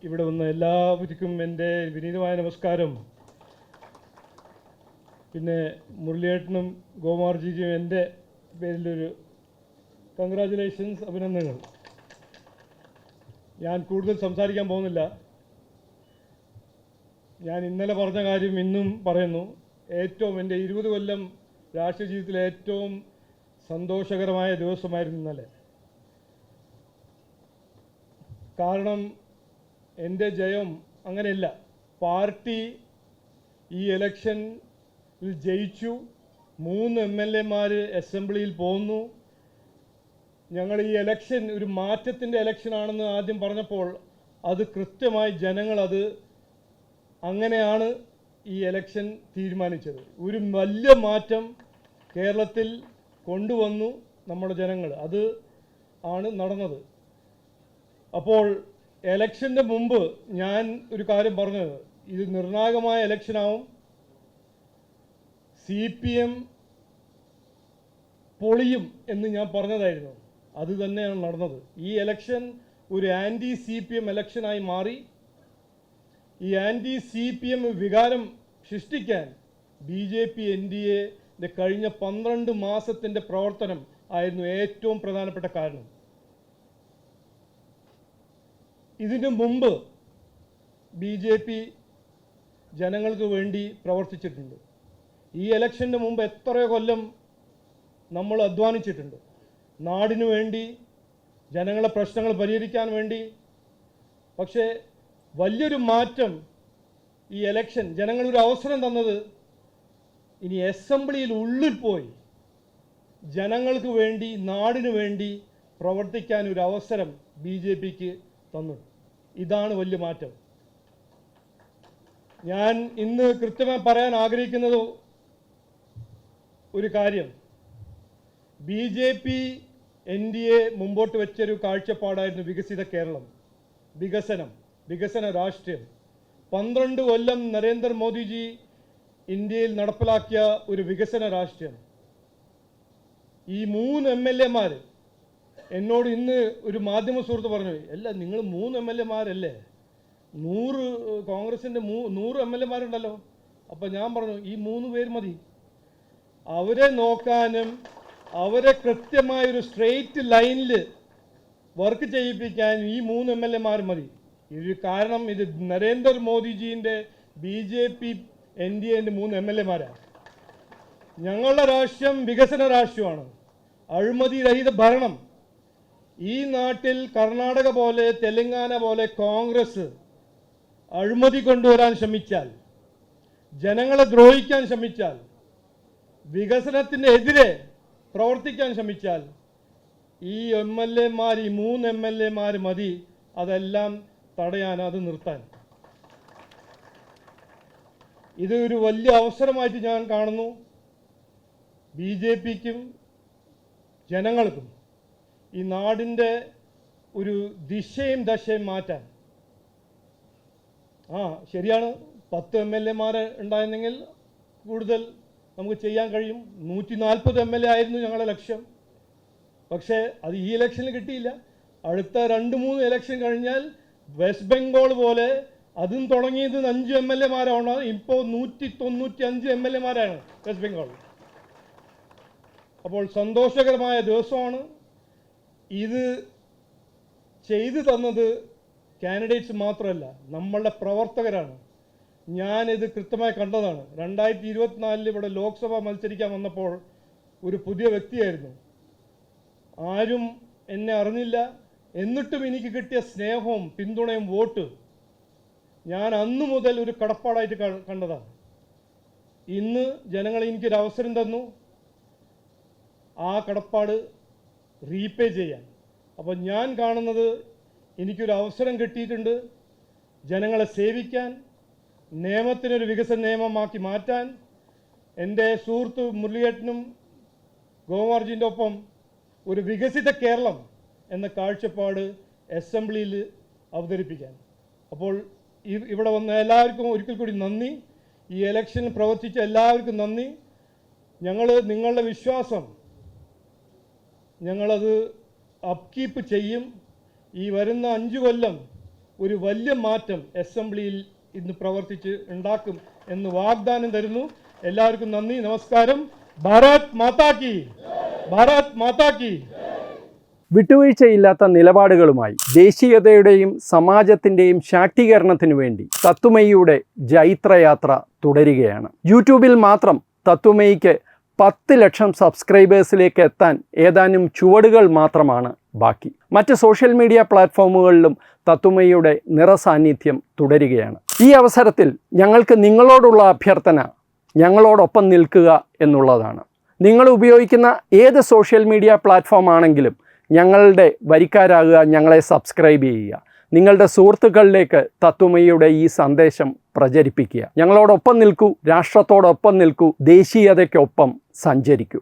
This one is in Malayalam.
ഇവിടെ വന്ന എല്ലാവർക്കും എൻ്റെ വിനീതമായ നമസ്കാരം. പിന്നെ മുരളിയേട്ടനും ഗോമാർജിക്കും എൻ്റെ പേരിലൊരു കൺഗ്രാജുലേഷൻസ്, അഭിനന്ദനങ്ങൾ. ഞാൻ കൂടുതൽ സംസാരിക്കാൻ പോകുന്നില്ല. ഞാൻ ഇന്നലെ പറഞ്ഞ കാര്യം ഇന്നും പറയുന്നു. എൻ്റെ 20 കൊല്ലം രാഷ്ട്രീയ ജീവിതത്തിലെ ഏറ്റവും സന്തോഷകരമായ ദിവസമായിരുന്നു ഇന്നലെ. കാരണം എൻ്റെ ജയം അങ്ങനെയല്ല. പാർട്ടി ഈ ഇലക്ഷനിൽ ജയിച്ചു. 3 MLA-മാർ അസംബ്ലിയിൽ പോകുന്നു. ഞങ്ങൾ ഈ ഇലക്ഷൻ ഒരു മാറ്റത്തിൻ്റെ ഇലക്ഷനാണെന്ന് ആദ്യം പറഞ്ഞപ്പോൾ അത് കൃത്യമായി ജനങ്ങളത് അങ്ങനെയാണ് ഈ ഇലക്ഷൻ തീരുമാനിച്ചത്. ഒരു വലിയ മാറ്റം കേരളത്തിൽ കൊണ്ടുവന്നു നമ്മുടെ ജനങ്ങൾ. അത് ആണ് നടന്നത്. അപ്പോൾ ഇലക്ഷൻ്റെ മുമ്പ് ഞാൻ ഒരു കാര്യം പറഞ്ഞത്, ഇത് നിർണായകമായ ഇലക്ഷനാവും. CPM പൊളിയും എന്ന് ഞാൻ പറഞ്ഞതായിരുന്നു. അത് തന്നെയാണ് നടന്നത്. ഈ ഇലക്ഷൻ ഒരു ആൻറ്റി CPM ഇലക്ഷനായി മാറി. ഈ ആൻറ്റി CPM വികാരം സൃഷ്ടിക്കാൻ BJP NDA കഴിഞ്ഞ 12 മാസത്തിൻ്റെ പ്രവർത്തനം ആയിരുന്നു ഏറ്റവും പ്രധാനപ്പെട്ട കാരണം. ഇതിനു മുമ്പ് BJP ജനങ്ങൾക്ക് വേണ്ടി പ്രവർത്തിച്ചിട്ടുണ്ട്. ഈ ഇലക്ഷന് മുമ്പ് എത്രയോ കൊല്ലം നമ്മൾ അധ്വാനിച്ചിട്ടുണ്ട്. നാടിനു വേണ്ടി, ജനങ്ങളെ പ്രശ്നങ്ങൾ പരിഹരിക്കാൻ വേണ്ടി. പക്ഷേ വലിയൊരു മാറ്റം ഈ ഇലക്ഷൻ ജനങ്ങളൊരു അവസരം തന്നത്, ഇനി അസംബ്ലിയിൽ ഉള്ളിൽ പോയി ജനങ്ങൾക്ക് വേണ്ടി, നാടിനു വേണ്ടി പ്രവർത്തിക്കാൻ ഒരു അവസരം BJPക്ക് തന്നു. ഇതാണ് വലിയ മാറ്റം. ഞാൻ ഇന്ന് കൃത്യമായി പറയാൻ ആഗ്രഹിക്കുന്നത് ഒരു കാര്യം, BJP NDA മുമ്പോട്ട് വെച്ചൊരു കാഴ്ചപ്പാടായിരുന്നു വികസിത കേരളം, വികസന രാഷ്ട്രീയം. 12 കൊല്ലം നരേന്ദ്രമോദിജി ഇന്ത്യയിൽ നടപ്പിലാക്കിയ ഒരു വികസന രാഷ്ട്രീയം. ഈ 3 MLA-മാർ എന്നോട് ഇന്ന് ഒരു മാധ്യമ സുഹൃത്ത് പറഞ്ഞു, അല്ല നിങ്ങൾ 3 MLA-മാരല്ലേ, 100 കോൺഗ്രസിൻ്റെ 100 MLA-മാരുണ്ടല്ലോ. അപ്പം ഞാൻ പറഞ്ഞു, ഈ 3 പേര് മതി. അവരെ നോക്കാനും അവരെ കൃത്യമായൊരു സ്ട്രെയിറ്റ് ലൈനിൽ വർക്ക് ചെയ്യിപ്പിക്കാൻ ഈ 3 MLA-മാർ മതി. ഇത് കാരണം ഇത് നരേന്ദ്രമോദിജീൻ്റെ BJP NDA-ൻ്റെ 3 MLA-മാരാണ്. ഞങ്ങളുടെ രാഷ്ട്രീയം വികസന രാഷ്ട്രീയമാണ്, അഴിമതി രഹിത ഭരണം. ഈ നാട്ടിൽ കർണാടക പോലെ, തെലങ്കാന പോലെ കോൺഗ്രസ് അഴിമതി കൊണ്ടുവരാൻ ശ്രമിച്ചാൽ, ജനങ്ങളെ ദ്രോഹിക്കാൻ ശ്രമിച്ചാൽ, വികസനത്തിന് എതിരെ പ്രവർത്തിക്കാൻ ശ്രമിച്ചാൽ, ഈ MLA-മാർ, ഈ 3 MLA-മാർ മതി അതെല്ലാം തടയാൻ, അത് നിർത്താൻ. ഇത് ഒരു വലിയ അവസരമായിട്ട് ഞാൻ കാണുന്നു. BJPക്കും ജനങ്ങൾക്കും ഈ നാടിൻ്റെ ഒരു ദിശയും ദശയും മാറ്റാൻ. ശരിയാണ്, 10 MLA-മാർ ഉണ്ടായിരുന്നെങ്കിൽ കൂടുതൽ നമുക്ക് ചെയ്യാൻ കഴിയും. 140 MLA ആയിരുന്നു ഞങ്ങളുടെ ലക്ഷ്യം. പക്ഷേ അത് ഈ ഇലക്ഷനിൽ കിട്ടിയില്ല. അടുത്ത 2-3 ഇലക്ഷൻ കഴിഞ്ഞാൽ വെസ്റ്റ് ബംഗാൾ പോലെ അതും തുടങ്ങിയത് 5 MLA-മാരാണ്. ഇപ്പോൾ 195 MLA-മാരാണ് വെസ്റ്റ് ബംഗാൾ. അപ്പോൾ സന്തോഷകരമായ ദിവസമാണ്. ഇത് ചെയ്തു തന്നത് കാൻഡിഡേറ്റ്സ് മാത്രമല്ല, നമ്മളുടെ പ്രവർത്തകരാണ്. ഞാനിത് കൃത്യമായി കണ്ടതാണ്. 2024 ഇവിടെ ലോക്സഭ മത്സരിക്കാൻ വന്നപ്പോൾ ഒരു പുതിയ വ്യക്തിയായിരുന്നു. ആരും എന്നെ അറിഞ്ഞില്ല. എന്നിട്ടും എനിക്ക് കിട്ടിയ സ്നേഹവും പിന്തുണയും വോട്ട് ഞാൻ അന്നു മുതൽ ഒരു കടപ്പാടായിട്ട് കണ്ടതാണ്. ഇന്ന് ജനങ്ങൾ എനിക്കൊരു അവസരം തന്നു ആ കടപ്പാട് റീപേ ചെയ്യാൻ. അപ്പോൾ ഞാൻ കാണുന്നത്, എനിക്കൊരു അവസരം കിട്ടിയിട്ടുണ്ട് ജനങ്ങളെ സേവിക്കാൻ, നിയമത്തിനൊരു വികസന നിയമമാക്കി മാറ്റാൻ. എൻ്റെ സുഹൃത്ത് മുരളിയേട്ടനും ഗോമാർജിൻ്റെ ഒപ്പം ഒരു വികസിത കേരളം എന്ന കാഴ്ചപ്പാട് അസംബ്ലിയിൽ അവതരിപ്പിക്കാൻ. അപ്പോൾ ഇവിടെ വന്ന എല്ലാവർക്കും ഒരിക്കൽ കൂടി നന്ദി. ഈ ഇലക്ഷനിൽ പ്രവർത്തിച്ച എല്ലാവർക്കും നന്ദി. നിങ്ങളുടെ വിശ്വാസം ഞങ്ങളത് അപ്കീപ്പ് ചെയ്യും. ഈ വരുന്ന 5 കൊല്ലം ഒരു വലിയ മാറ്റം അസംബ്ലിയിൽ ഇന്ന് പ്രവർത്തിച്ച് ഉണ്ടാക്കും എന്ന് വാഗ്ദാനം തരുന്നു. എല്ലാവർക്കും നന്ദി, നമസ്കാരം. ഭാരത് മാതാ കി, ഭാരത് മാതാ കി. വിട്ടുവീഴ്ചയില്ലാത്ത നിലപാടുകളുമായി ദേശീയതയുടെയും സമാജത്തിൻ്റെയും ശാക്തീകരണത്തിനു വേണ്ടി തത്വമയിയുടെ ജൈത്രയാത്ര തുടരുകയാണ്. യൂട്യൂബിൽ മാത്രം തത്വമയിക്ക് 10 ലക്ഷം സബ്സ്ക്രൈബേഴ്സിലേക്ക് എത്താൻ ഏതാനും ചുവടുകൾ മാത്രമാണ് ബാക്കി. മറ്റ് സോഷ്യൽ മീഡിയ പ്ലാറ്റ്ഫോമുകളിലും തത്വമയിയുടെ നിറസാന്നിധ്യം തുടരുകയാണ്. ഈ അവസരത്തിൽ ഞങ്ങൾക്ക് നിങ്ങളോടുള്ള അഭ്യർത്ഥന ഞങ്ങളോടൊപ്പം നിൽക്കുക എന്നുള്ളതാണ്. നിങ്ങൾ ഉപയോഗിക്കുന്ന ഏത് സോഷ്യൽ മീഡിയ പ്ലാറ്റ്ഫോം ആണെങ്കിലും ഞങ്ങളുടെ വരിക്കാരാകുക, ഞങ്ങളെ സബ്സ്ക്രൈബ് ചെയ്യുക, നിങ്ങളുടെ സുഹൃത്തുക്കളിലേക്ക് തത്വമയിയുടെ ഈ സന്ദേശം പ്രചരിപ്പിക്കുക. ഞങ്ങളോടൊപ്പം നിൽക്കൂ, രാഷ്ട്രത്തോടൊപ്പം നിൽക്കൂ, ദേശീയതയ്ക്കൊപ്പം സഞ്ചരിക്കൂ.